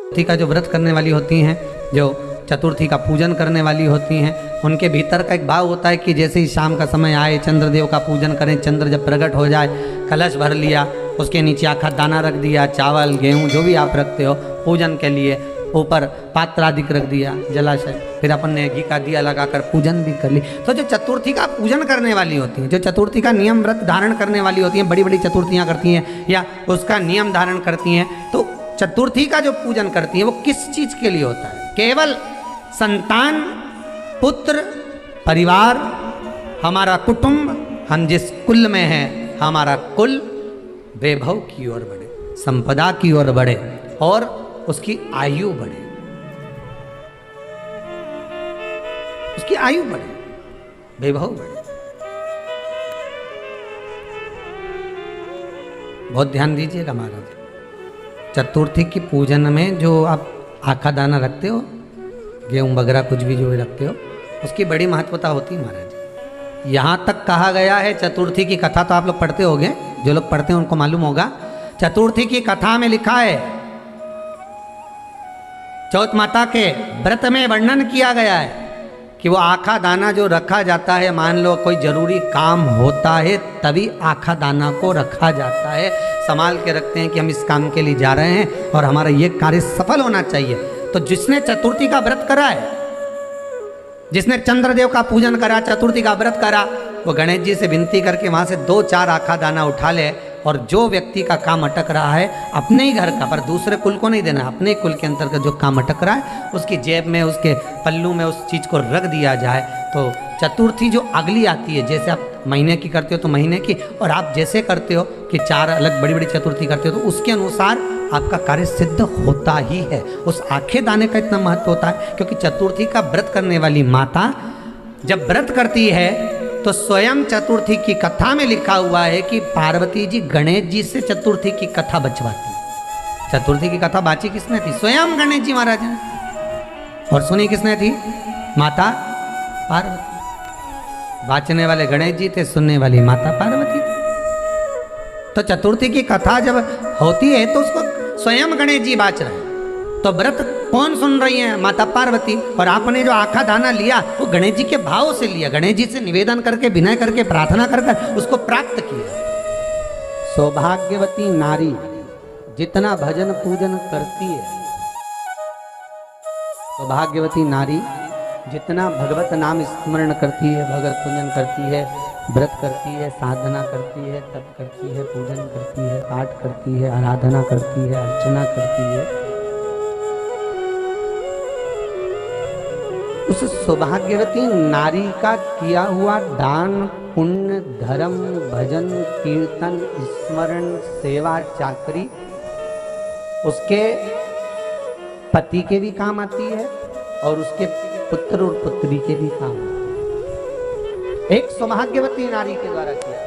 चतुर्थी का जो व्रत करने वाली होती हैं, जो चतुर्थी का पूजन करने वाली होती हैं, उनके भीतर का एक भाव होता है कि जैसे ही शाम का समय आए चंद्रदेव का पूजन करें, चंद्र जब प्रकट हो जाए, कलश भर लिया, उसके नीचे आखा दाना रख दिया, चावल गेहूँ जो भी आप रखते हो पूजन के लिए, ऊपर पात्र आदि रख दिया जलाशय, फिर अपन ने घी का दिया लगाकर पूजन भी कर ली। तो जो चतुर्थी का पूजन करने वाली होती हैं, जो चतुर्थी का नियम व्रत धारण करने वाली होती हैं, बड़ी बड़ी चतुर्थियाँ करती हैं या उसका नियम धारण करती हैं, तो चतुर्थी का जो पूजन करती है वो किस चीज के लिए होता है? केवल संतान, पुत्र, परिवार, हमारा कुटुंब, हम जिस कुल में हैं, हमारा कुल वैभव की ओर बढ़े, संपदा की ओर बढ़े और उसकी आयु बढ़े, उसकी आयु बढ़े, वैभव बढ़े। बहुत ध्यान दीजिएगा महाराज, चतुर्थी की पूजन में जो आप आखा दाना रखते हो, गेहूँ वगैरह कुछ भी जो भी रखते हो, उसकी बड़ी महत्वता होती है महाराज। यहाँ तक कहा गया है, चतुर्थी की कथा तो आप लोग पढ़ते होंगे, जो लोग पढ़ते हैं उनको मालूम होगा, चतुर्थी की कथा में लिखा है, चौथ माता के व्रत में वर्णन किया गया है कि वो आखा दाना जो रखा जाता है, मान लो कोई जरूरी काम होता है तभी आखा दाना को रखा जाता है, संभाल के रखते हैं कि हम इस काम के लिए जा रहे हैं और हमारा ये कार्य सफल होना चाहिए। तो जिसने चतुर्थी का व्रत करा है, जिसने चंद्रदेव का पूजन करा, चतुर्थी का व्रत करा, वो गणेश जी से विनती करके वहां से 2-4 आखा दाना उठा ले और जो व्यक्ति का काम अटक रहा है अपने ही घर का, पर दूसरे कुल को नहीं देना, अपने कुल के अंतर्गत जो काम अटक रहा है उसकी जेब में, उसके पल्लू में उस चीज़ को रख दिया जाए। तो चतुर्थी जो अगली आती है, जैसे आप महीने की करते हो तो महीने की, और आप जैसे करते हो कि 4 अलग बड़ी बड़ी चतुर्थी करते हो तो उसके अनुसार आपका कार्य सिद्ध होता ही है। उस आखे दाने का इतना महत्व होता है क्योंकि चतुर्थी का व्रत करने वाली माता जब व्रत करती है तो स्वयं चतुर्थी की कथा में लिखा हुआ है कि पार्वती जी गणेश जी से चतुर्थी की कथा बचवाती। चतुर्थी की कथा बाची किसने थी? स्वयं गणेश जी महाराज ने। और सुनी किसने थी? माता पार्वती। बाचने वाले गणेश जी थे, सुनने वाली माता पार्वती। तो चतुर्थी की कथा जब होती है तो उसको स्वयं गणेश जी बाच रहे हैं, तो व्रत कौन सुन रही है? माता पार्वती। और आपने जो आखा दाना लिया वो गणेश जी के भाव से लिया, गणेश जी से निवेदन करके, विनय करके, प्रार्थना कर उसको प्राप्त किया। सौभाग्यवती नारी जितना भजन पूजन करती है, सौभाग्यवती नारी जितना भगवत नाम स्मरण करती है, भगवत पूजन करती है, व्रत करती है, साधना करती है, तप करती है, पूजन करती है, पाठ करती है, आराधना करती है, अर्चना करती है, उस सौभाग्यवती नारी का किया हुआ दान, पुण्य, धर्म, भजन, कीर्तन, स्मरण, सेवा, चाकरी उसके पति के भी काम आती है और उसके पुत्र और पुत्री के भी काम आती है। एक सौभाग्यवती नारी के द्वारा किया।